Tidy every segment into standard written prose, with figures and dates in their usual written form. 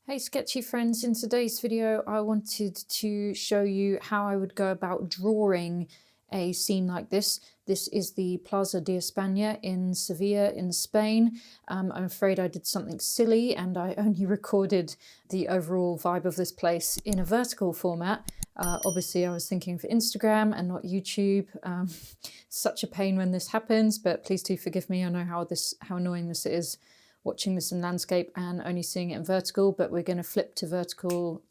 Hey sketchy friends, in today's video I wanted to show you how I would go about drawing a scene like this. This is the Plaza de España in Sevilla in Spain. I'm afraid I did something silly and I only recorded the overall vibe of this place in a vertical format. Obviously I was thinking for Instagram and not YouTube. Such a pain when this happens, but please do forgive me. I know how annoying this is, watching this in landscape and only seeing it in vertical, but we're going to flip to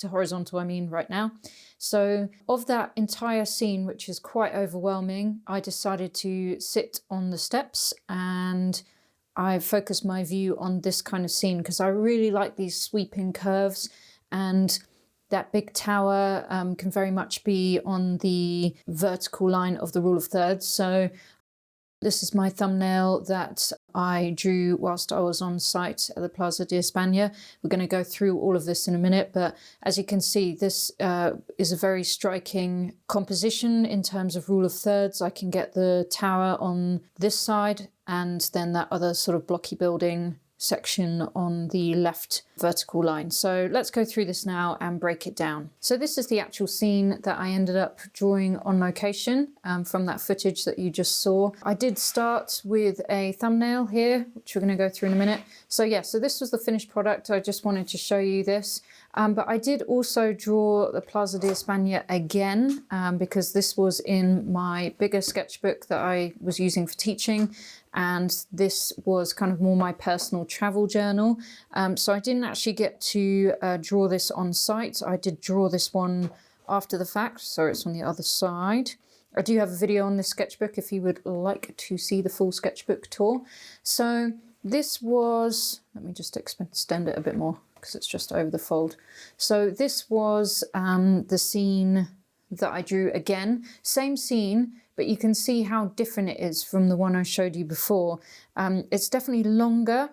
horizontal, right now. So of that entire scene, which is quite overwhelming, I decided to sit on the steps and I focused my view on this kind of scene because I really like these sweeping curves, and that big tower can very much be on the vertical line of the rule of thirds. So this is my thumbnail that I drew whilst I was on site at the Plaza de España. We're going to go through all of this in a minute, but as you can see, this is a very striking composition in terms of rule of thirds. I can get the tower on this side and then that other sort of blocky building section on the left vertical line. So let's go through this now and break it down. So this is the actual scene that I ended up drawing on location from that footage that you just saw. I did start with a thumbnail here, which we're going to go through in a minute. So yeah, so this was the finished product. I just wanted to show you this. But I did also draw the Plaza de España again because this was in my bigger sketchbook that I was using for teaching, and this was kind of more my personal travel journal. So I didn't actually get to draw this on site. I did draw this one after the fact, so it's on the other side. I do have a video on this sketchbook if you would like to see the full sketchbook tour. So this was, let me just extend it a bit more because it's just over the fold. So this was the scene that I drew again. Same scene, but you can see how different it is from the one I showed you before. It's definitely longer,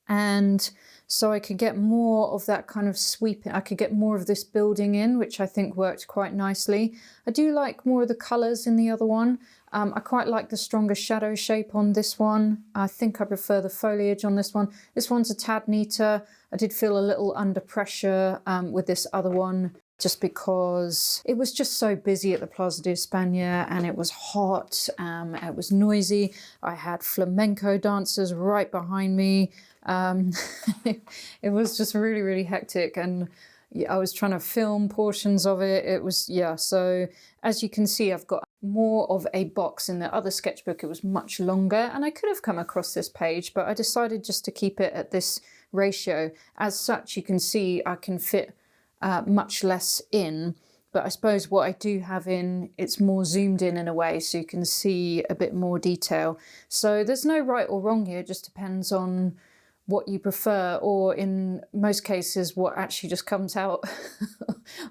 and so I could get more of that kind of sweeping. I could get more of this building in, which I think worked quite nicely. I do like more of the colours in the other one. I quite like the stronger shadow shape on this one. I think I prefer the foliage on this one. This one's a tad neater. I did feel a little under pressure with this other one, just because it was just so busy at the Plaza de España and it was hot, it was noisy. I had flamenco dancers right behind me. It was just really, really hectic, and I was trying to film portions of it. It was, yeah, so as you can see, I've got more of a box. In the other sketchbook, it was much longer, and I could have come across this page, but I decided just to keep it at this ratio. As such, you can see I can fit much less in, but I suppose what I do have in, it's more zoomed in a way, so you can see a bit more detail. So there's no right or wrong here, it just depends on what you prefer, or in most cases what actually just comes out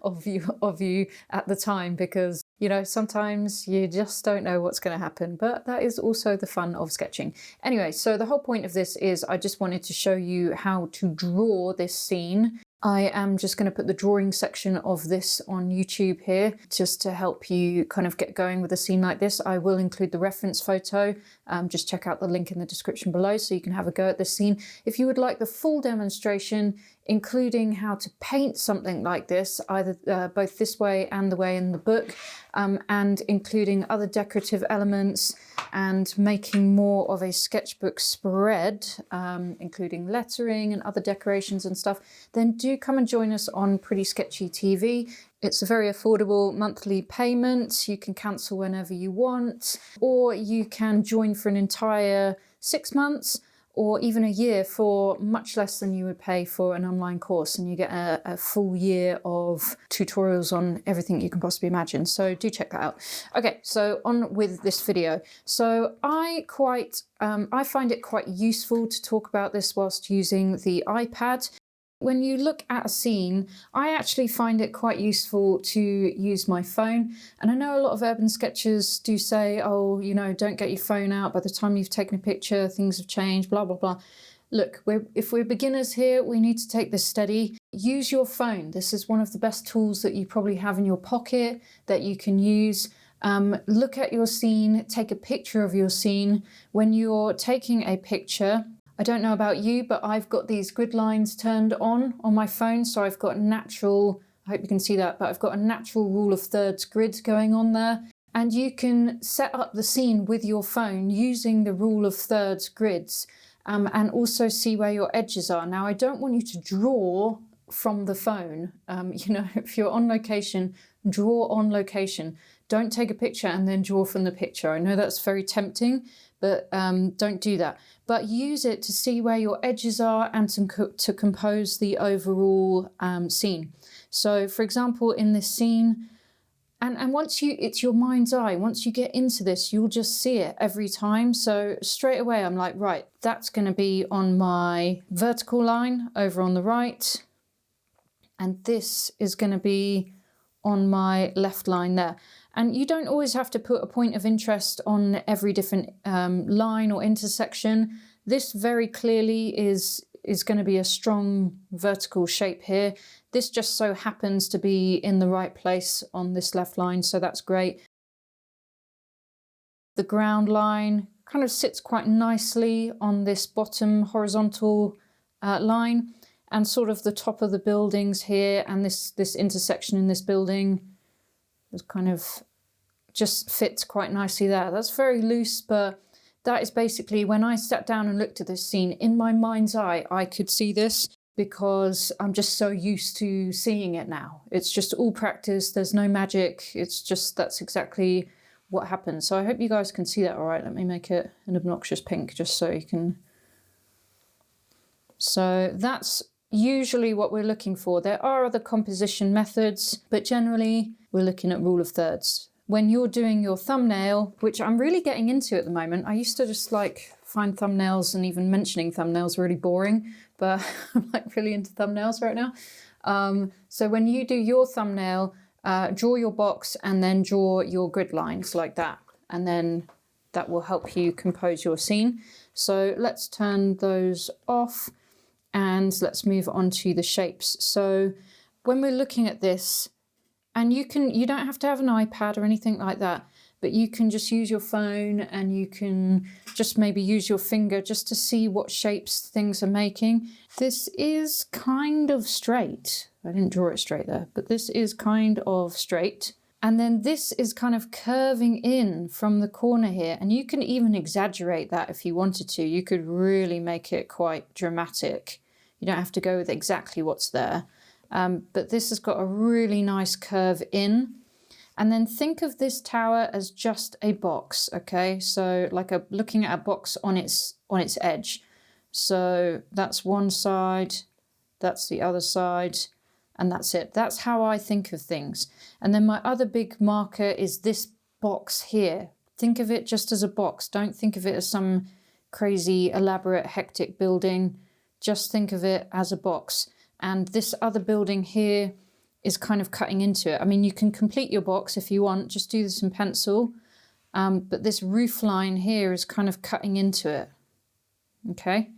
of you at the time, because sometimes you just don't know what's going to happen, but that is also the fun of sketching. Anyway, so the whole point of this is I just wanted to show you how to draw this scene. I am just going to put the drawing section of this on YouTube here just to help you kind of get going with a scene like this. I will include the reference photo. Just check out the link in the description below so you can have a go at this scene. If you would like the full demonstration, including how to paint something like this, either both this way and the way in the book, and including other decorative elements and making more of a sketchbook spread, including lettering and other decorations and stuff, then do come and join us on Pretty Sketchy TV. It's a very affordable monthly payment. You can cancel whenever you want, or you can join for an entire 6 months or even a year for much less than you would pay for an online course, and you get a full year of tutorials on everything you can possibly imagine. So do check that out. Okay, so on with this video. So I find it quite useful to talk about this whilst using the iPad. When you look at a scene, I actually find it quite useful to use my phone. And I know a lot of urban sketchers do say, oh, don't get your phone out. By the time you've taken a picture, things have changed, blah, blah, blah. Look, if we're beginners here, we need to take this steady. Use your phone. This is one of the best tools that you probably have in your pocket that you can use. Look at your scene, take a picture of your scene. When you're taking a picture, I don't know about you, but I've got these grid lines turned on my phone. So I've got natural, I hope you can see that, but I've got a natural rule of thirds grid going on there. And you can set up the scene with your phone using the rule of thirds grids, and also see where your edges are. Now, I don't want you to draw from the phone. You know, if you're on location, draw on location. Don't take a picture and then draw from the picture. I know that's very tempting, but don't do that. But use it to see where your edges are and to compose the overall scene. So for example, in this scene, and once it's your mind's eye, once you get into this, you'll just see it every time. So straight away, I'm like, right, that's going to be on my vertical line over on the right. And this is going to be on my left line there. And you don't always have to put a point of interest on every different line or intersection. This very clearly is going to be a strong vertical shape here. This just so happens to be in the right place on this left line, so that's great. The ground line kind of sits quite nicely on this bottom horizontal line, and sort of the top of the buildings here and this intersection in this building is kind of just fits quite nicely there. That's very loose, but that is basically, when I sat down and looked at this scene, in my mind's eye, I could see this because I'm just so used to seeing it now. It's just all practice. There's no magic. It's just, that's exactly what happens. So I hope you guys can see that all right. Let me make it an obnoxious pink just so you can. So that's usually what we're looking for. There are other composition methods, but generally we're looking at rule of thirds. When you're doing your thumbnail, which I'm really getting into at the moment, I used to just like find thumbnails and even mentioning thumbnails really boring, but I'm like really into thumbnails right now. So when you do your thumbnail, draw your box and then draw your grid lines like that. And then that will help you compose your scene. So let's turn those off and let's move on to the shapes. So when we're looking at this, and you don't have to have an iPad or anything like that, but you can just use your phone and you can just maybe use your finger just to see what shapes things are making. This is kind of straight. I didn't draw it straight there, but this is kind of straight. And then this is kind of curving in from the corner here. And you can even exaggerate that if you wanted to. You could really make it quite dramatic. You don't have to go with exactly what's there. But this has got a really nice curve in. And then think of this tower as just a box, okay? So like looking at a box on its edge. So that's one side, that's the other side, and that's it. That's how I think of things. And then my other big marker is this box here. Think of it just as a box. Don't think of it as some crazy, elaborate, hectic building. Just think of it as a box. And this other building here is kind of cutting into it. I mean, you can complete your box if you want, just do this in pencil. But this roof line here is kind of cutting into it. Okay.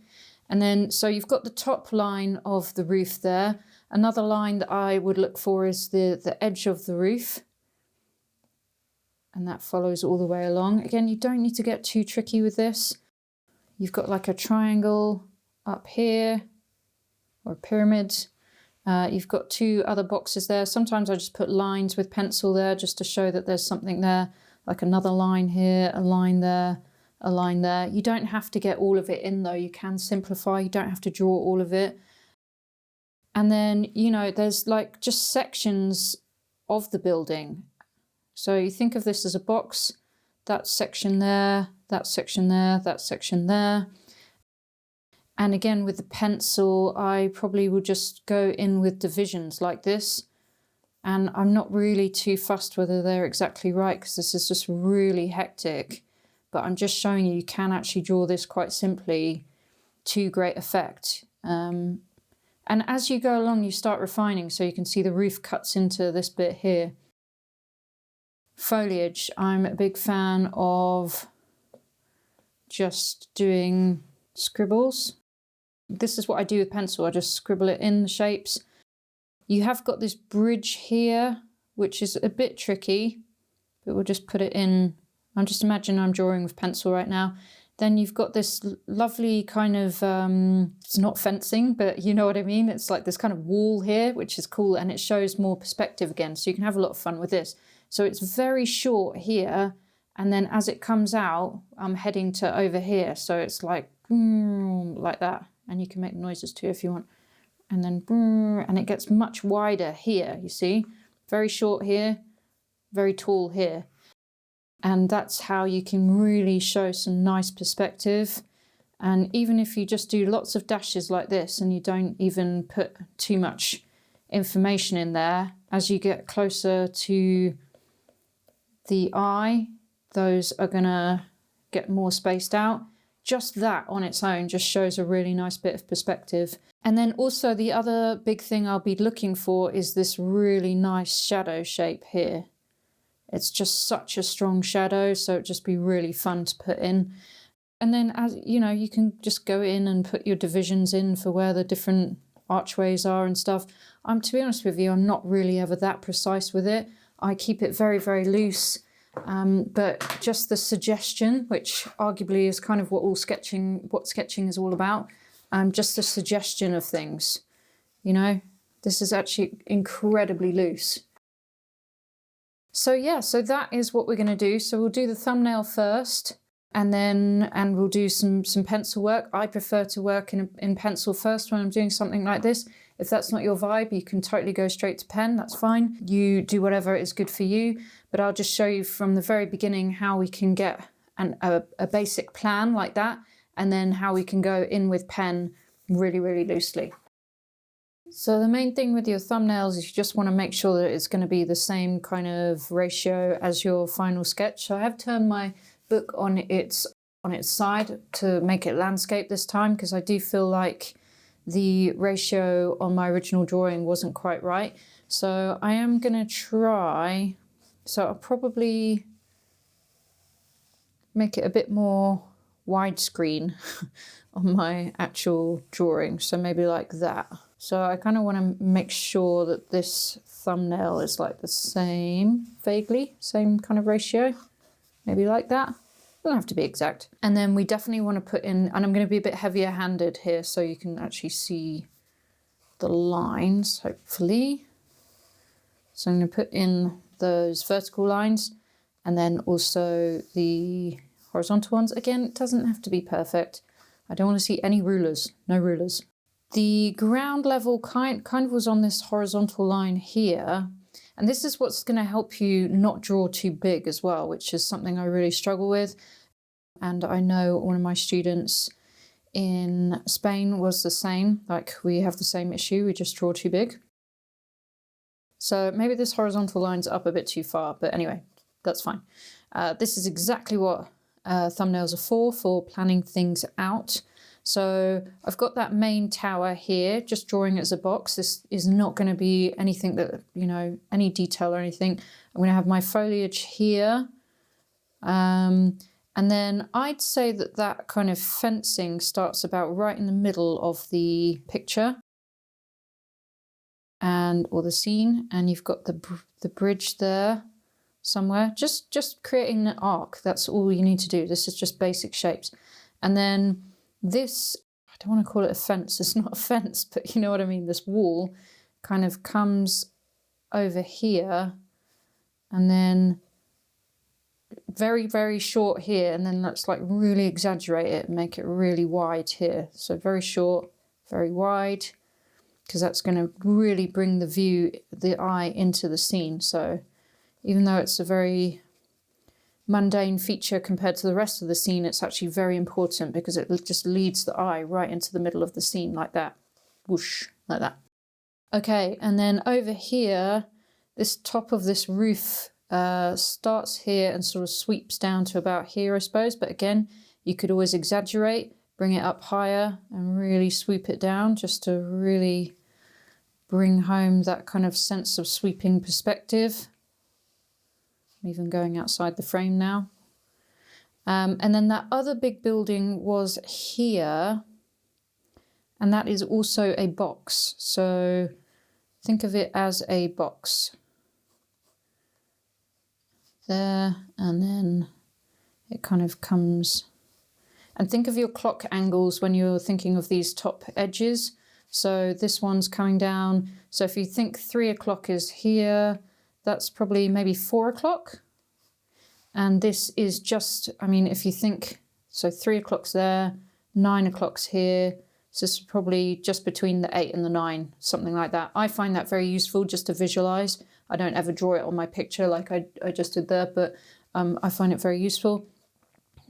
And then, so you've got the top line of the roof there. Another line that I would look for is the edge of the roof. And that follows all the way along. Again, you don't need to get too tricky with this. You've got like a triangle up here, or a pyramid. You've got two other boxes there. Sometimes I just put lines with pencil there just to show that there's something there, like another line here, a line there, a line there. You don't have to get all of it in though. You can simplify. You don't have to draw all of it. And then, you know, there's like just sections of the building. So you think of this as a box, that section there, that section there, that section there. And again, with the pencil, I probably will just go in with divisions like this. And I'm not really too fussed whether they're exactly right, because this is just really hectic. But I'm just showing you can actually draw this quite simply to great effect. And as you go along, you start refining. So you can see the roof cuts into this bit here. Foliage. I'm a big fan of just doing scribbles. This is what I do with pencil. I just scribble it in the shapes. You have got this bridge here, which is a bit tricky, but we'll just put it in. I'm just imagining I'm drawing with pencil right now. then you've got this lovely kind of, it's not fencing, but you know what I mean? It's like this kind of wall here, which is cool, and it shows more perspective again. So you can have a lot of fun with this. So it's very short here, and then as it comes out, I'm heading to over here. So it's like that, and you can make noises too if you want. And then and it gets much wider here, you see? Very short here, very tall here. And that's how you can really show some nice perspective. And even if you just do lots of dashes like this and you don't even put too much information in there, as you get closer to the eye, those are gonna get more spaced out. Just that on its own just shows a really nice bit of perspective. And then also the other big thing I'll be looking for is this really nice shadow shape here. It's just such a strong shadow, so it'd just be really fun to put in. And then, as you know, you can just go in and put your divisions in for where the different archways are and stuff. To be honest with you, I'm not really ever that precise with it. I keep it very, very loose. But just the suggestion, which arguably is kind of what sketching is all about, just the suggestion of things, you know, this is actually incredibly loose. So yeah, so that is what we're going to do. So we'll do the thumbnail first, and we'll do some pencil work. I prefer to work in pencil first when I'm doing something like this. If that's not your vibe, you can totally go straight to pen, that's fine. You do whatever is good for you, but I'll just show you from the very beginning how we can get a basic plan like that, and then how we can go in with pen really, really loosely. So the main thing with your thumbnails is you just want to make sure that it's going to be the same kind of ratio as your final sketch. So I have turned my book on its side to make it landscape this time, because I do feel like the ratio on my original drawing wasn't quite right. So I am going to try, so I'll probably make it a bit more widescreen on my actual drawing. So maybe like that. So I kind of want to make sure that this thumbnail is like the same, vaguely, same kind of ratio. Maybe like that. Doesn't have to be exact. And then we definitely want to put in, and I'm going to be a bit heavier handed here so you can actually see the lines, hopefully. So I'm going to put in those vertical lines and then also the horizontal ones. Again, it doesn't have to be perfect. I don't want to see any rulers, no rulers. The ground level kind of was on this horizontal line here. And this is what's going to help you not draw too big as well, which is something I really struggle with. And I know one of my students in Spain was the same. Like, we have the same issue, we just draw too big. So maybe this horizontal line's up a bit too far, but anyway, that's fine. This is exactly what thumbnails are for planning things out. So I've got that main tower here, just drawing it as a box. This is not going to be anything that, you know, any detail or anything. I'm going to have my foliage here. And then I'd say that kind of fencing starts about right in the middle of the picture or the scene. And you've got the bridge there somewhere. Just creating an arc. That's all you need to do. This is just basic shapes. And then this, I don't want to call it a fence, it's not a fence, but you know what I mean, this wall kind of comes over here and then very, very short here, and then let's like really exaggerate it and make it really wide here. So very short, very wide, because that's going to really bring the eye into the scene. So even though it's a very mundane feature compared to the rest of the scene, it's actually very important because it just leads the eye right into the middle of the scene like that. Whoosh, like that. Okay, and then over here, this top of this roof starts here and sort of sweeps down to about here, I suppose. But again, you could always exaggerate, bring it up higher and really swoop it down just to really bring home that kind of sense of sweeping perspective. I'm even going outside the frame now. And then that other big building was here, and that is also a box. So think of it as a box. There, and then it kind of comes And think of your clock angles when you're thinking of these top edges. So this one's coming down. So if you think 3 o'clock is here, that's probably maybe 4 o'clock. And this is just, I mean, if you think, so 3 o'clock's there, 9 o'clock's here. So this is probably just between the 8 and the 9, something like that. I find that very useful just to visualize. I don't ever draw it on my picture like I just did there, but I find it very useful.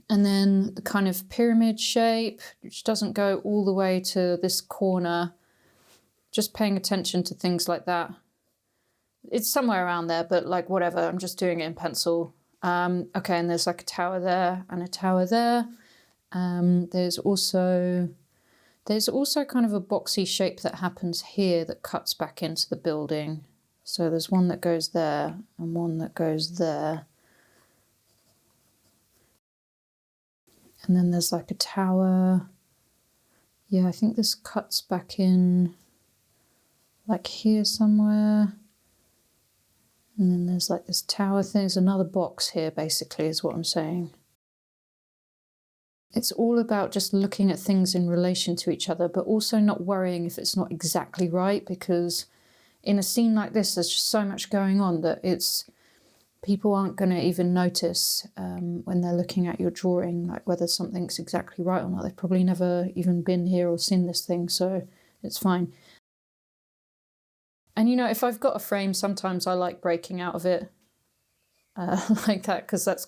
And then the kind of pyramid shape, which doesn't go all the way to this corner. Just paying attention to things like that. It's somewhere around there, but like whatever, I'm just doing it in pencil. Okay, and there's like a tower there and a tower there. There's also kind of a boxy shape that happens here that cuts back into the building. So there's one that goes there and one that goes there. And then there's like a tower. Yeah, I think this cuts back in like here somewhere. And then there's like this tower thing. There's another box here, basically, is what I'm saying. It's all about just looking at things in relation to each other, but also not worrying if it's not exactly right, because in a scene like this, there's just so much going on that people aren't going to even notice when they're looking at your drawing, like whether something's exactly right or not. They've probably never even been here or seen this thing, so it's fine. And you know, if I've got a frame, sometimes I like breaking out of it like that, because that's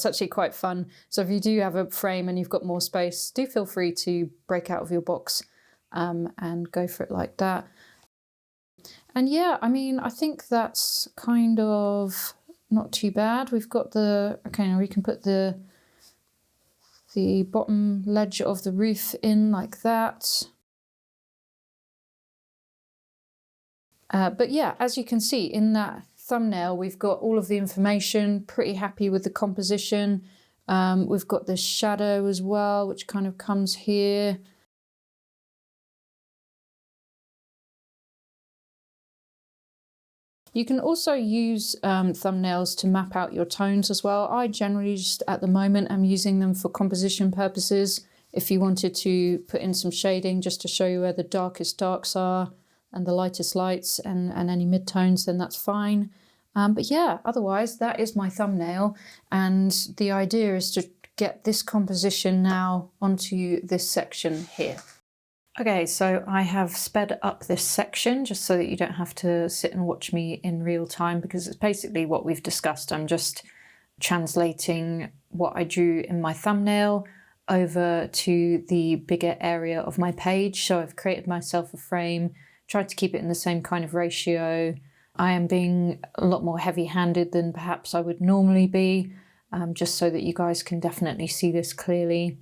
actually quite fun. So if you do have a frame and you've got more space, do feel free to break out of your box and go for it like that. And yeah, I mean, I think that's kind of not too bad. We've got okay, now we can put the bottom ledge of the roof in like that. But yeah, as you can see in that thumbnail, we've got all of the information, pretty happy with the composition. We've got the shadow as well, which kind of comes here. You can also use thumbnails to map out your tones as well. I generally just at the moment am using them for composition purposes. If you wanted to put in some shading just to show you where the darkest darks are and the lightest lights and any mid-tones, then that's fine. But yeah, otherwise that is my thumbnail, and the idea is to get this composition now onto this section here. Okay, so I have sped up this section just so that you don't have to sit and watch me in real time, because it's basically what we've discussed. I'm just translating what I drew in my thumbnail over to the bigger area of my page. So I've created myself a frame, tried to keep it in the same kind of ratio. I am being a lot more heavy-handed than perhaps I would normally be, just so that you guys can definitely see this clearly.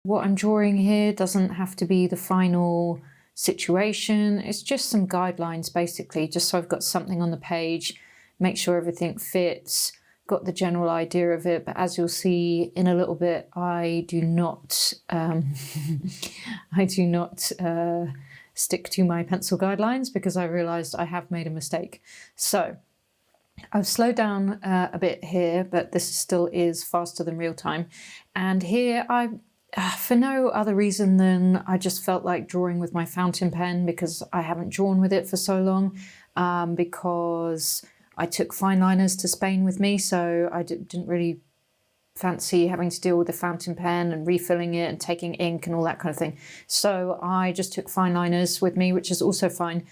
What I'm drawing here doesn't have to be the final situation. It's just some guidelines, basically, just so I've got something on the page, make sure everything fits, got the general idea of it. But as you'll see in a little bit, I do not stick to my pencil guidelines, because I realized I have made a mistake. So I've slowed down a bit here, but this still is faster than real time. And here for no other reason than I just felt like drawing with my fountain pen, because I haven't drawn with it for so long, because I took fine liners to Spain with me, so I didn't really fancy having to deal with the fountain pen and refilling it and taking ink and all that kind of thing. So I just took fine liners with me, which is also fine.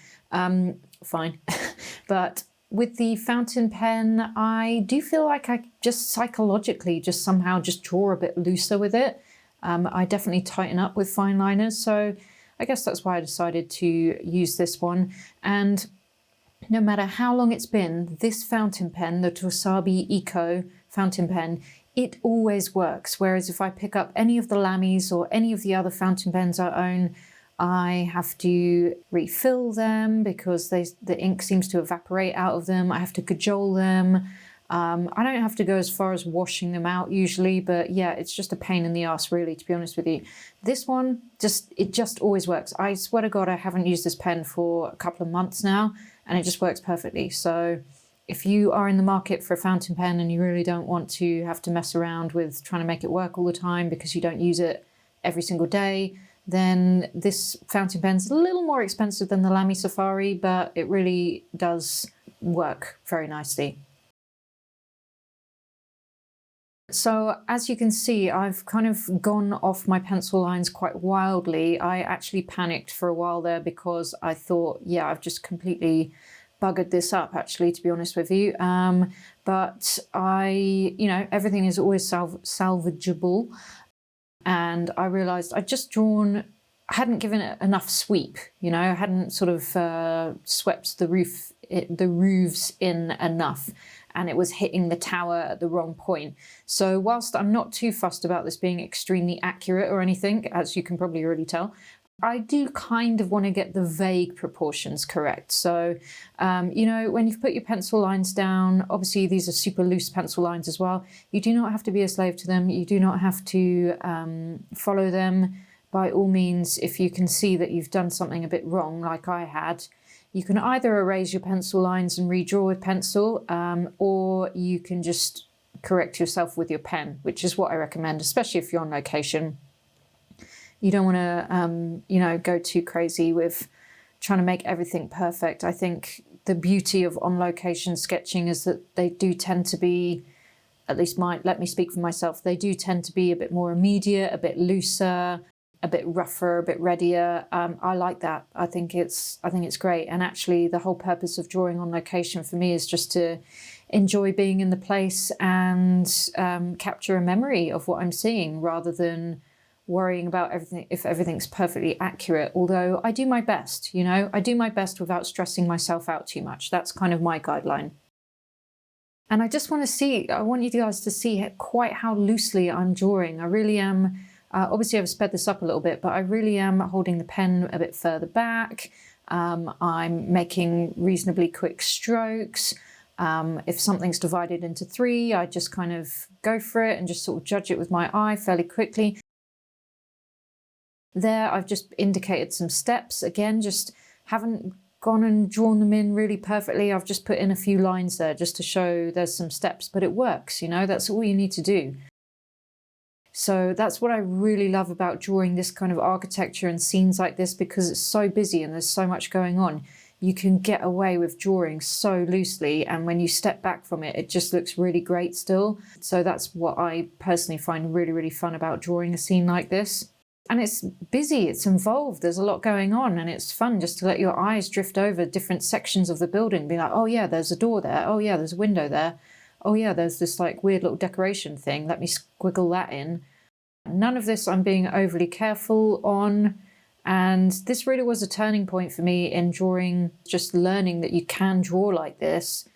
But with the fountain pen, I do feel like I just psychologically just somehow just draw a bit looser with it. I definitely tighten up with fine liners, so I guess that's why I decided to use this one. And no matter how long it's been, this fountain pen, the Wasabi Eco fountain pen, it always works. Whereas if I pick up any of the Lamys or any of the other fountain pens I own, I have to refill them because the ink seems to evaporate out of them. I have to cajole them. I don't have to go as far as washing them out usually, but yeah, it's just a pain in the ass, really, to be honest with you. This one, it just always works. I swear to God, I haven't used this pen for a couple of months now, and it just works perfectly. So if you are in the market for a fountain pen and you really don't want to have to mess around with trying to make it work all the time because you don't use it every single day, then this fountain pen's a little more expensive than the Lamy Safari, but it really does work very nicely. So as you can see, I've kind of gone off my pencil lines quite wildly. I actually panicked for a while there because I thought, yeah, I've just completely buggered this up, actually, to be honest with you. But everything is always salvageable. And I realized I hadn't given it enough sweep, I hadn't sort of swept the roofs in enough, and it was hitting the tower at the wrong point. So whilst I'm not too fussed about this being extremely accurate or anything, as you can probably already tell, I do kind of want to get the vague proportions correct. So, when you've put your pencil lines down, obviously these are super loose pencil lines as well. You do not have to be a slave to them. You do not have to follow them. By all means, if you can see that you've done something a bit wrong, like I had, you can either erase your pencil lines and redraw with pencil, or you can just correct yourself with your pen, which is what I recommend, especially if you're on location. You don't want to, go too crazy with trying to make everything perfect. I think the beauty of on-location sketching is that they do tend to be, at least let me speak for myself, they do tend to be a bit more immediate, a bit looser, a bit rougher, a bit readier. I like that. I think it's great. And actually the whole purpose of drawing on location for me is just to enjoy being in the place and capture a memory of what I'm seeing, rather than worrying about if everything's perfectly accurate. Although I do my best, I do my best without stressing myself out too much. That's kind of my guideline. And I want you guys to see quite how loosely I'm drawing. I really am. Obviously I've sped this up a little bit, but I really am holding the pen a bit further back. I'm making reasonably quick strokes. If something's divided into 3, I just kind of go for it and just sort of judge it with my eye fairly quickly. There, I've just indicated some steps. Again, just haven't gone and drawn them in really perfectly. I've just put in a few lines there just to show there's some steps, but it works, that's all you need to do. So that's what I really love about drawing this kind of architecture and scenes like this, because it's so busy and there's so much going on. You can get away with drawing so loosely, and when you step back from it, it just looks really great still. So that's what I personally find really, really fun about drawing a scene like this. And it's busy, it's involved, there's a lot going on, and it's fun just to let your eyes drift over different sections of the building, be like, oh yeah, there's a door there, oh yeah, there's a window there, oh yeah, there's this like weird little decoration thing, let me squiggle that in. None of this I'm being overly careful on, and this really was a turning point for me in drawing, just learning that you can draw like this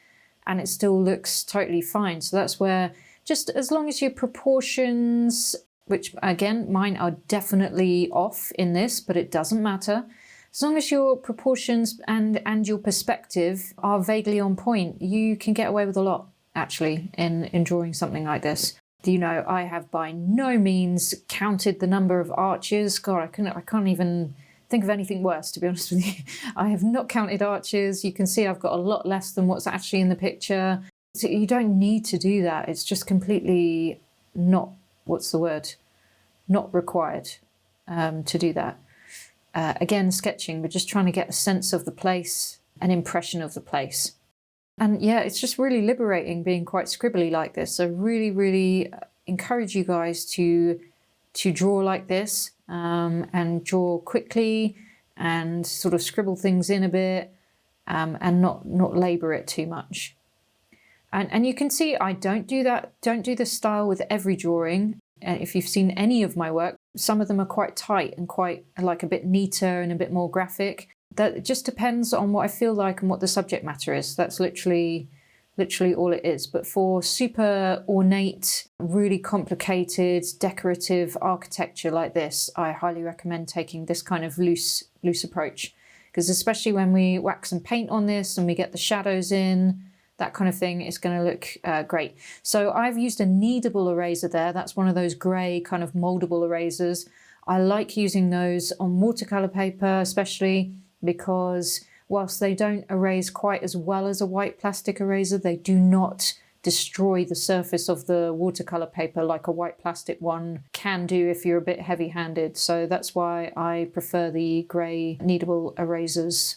and it still looks totally fine. So that's where, just as long as your proportions, which again, mine are definitely off in this, but it doesn't matter. As long as your proportions and your perspective are vaguely on point, you can get away with a lot, actually, in drawing something like this. I have by no means counted the number of arches. God, I can't even think of anything worse, to be honest with you. I have not counted arches. You can see I've got a lot less than what's actually in the picture. So you don't need to do that. It's just completely not, not required to do that. Again, sketching, we're just trying to get a sense of the place, an impression of the place. And yeah, it's just really liberating being quite scribbly like this. So really, really encourage you guys to draw like this, and draw quickly and sort of scribble things in a bit, and not labor it too much. And you can see I don't do this style with every drawing. If you've seen any of my work, some of them are quite tight and quite like a bit neater and a bit more graphic. That just depends on what I feel like and what the subject matter is. That's literally all it is. But for super ornate, really complicated, decorative architecture like this, I highly recommend taking this kind of loose approach. Because especially when we wax and paint on this and we get the shadows in, that kind of thing, it's going to look great. So I've used a kneadable eraser there. That's one of those grey kind of moldable erasers. I like using those on watercolour paper, especially, because whilst they don't erase quite as well as a white plastic eraser, they do not destroy the surface of the watercolor paper like a white plastic one can do if you're a bit heavy-handed. So that's why I prefer the grey kneadable erasers.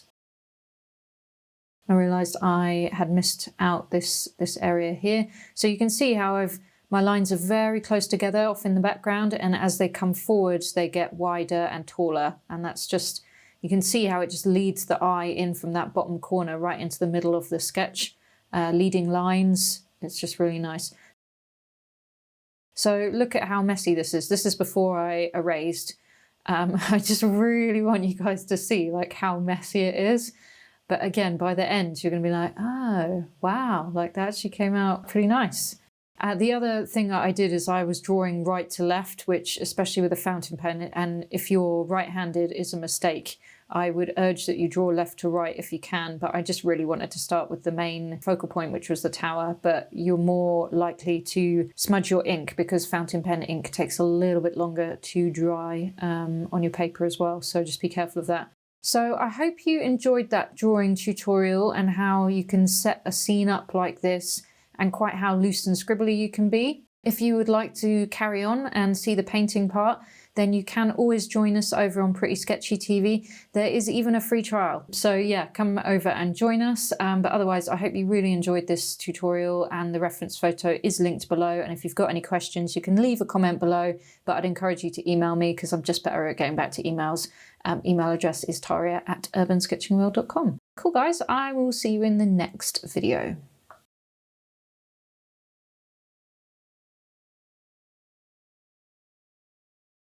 I realised I had missed out this area here. So you can see how my lines are very close together off in the background, and as they come forwards they get wider and taller, and that's just, you can see how it just leads the eye in from that bottom corner right into the middle of the sketch, leading lines. It's just really nice. So look at how messy this is. This is before I erased. I just really want you guys to see like how messy it is. But again, by the end, you're going to be like, oh, wow, like that actually came out pretty nice. The other thing that I did is I was drawing right to left, which, especially with a fountain pen, and if you're right-handed, is a mistake. I would urge that you draw left to right if you can, but I just really wanted to start with the main focal point, which was the tower, but you're more likely to smudge your ink because fountain pen ink takes a little bit longer to dry on your paper as well, so just be careful of that. So I hope you enjoyed that drawing tutorial and how you can set a scene up like this and quite how loose and scribbly you can be. If you would like to carry on and see the painting part, then you can always join us over on Pretty Sketchy TV. There is even a free trial. So yeah, come over and join us. But otherwise, I hope you really enjoyed this tutorial, and the reference photo is linked below. And if you've got any questions, you can leave a comment below, but I'd encourage you to email me because I'm just better at getting back to emails. Email address is taria@urbansketchingworld.com. Cool guys, I will see you in the next video.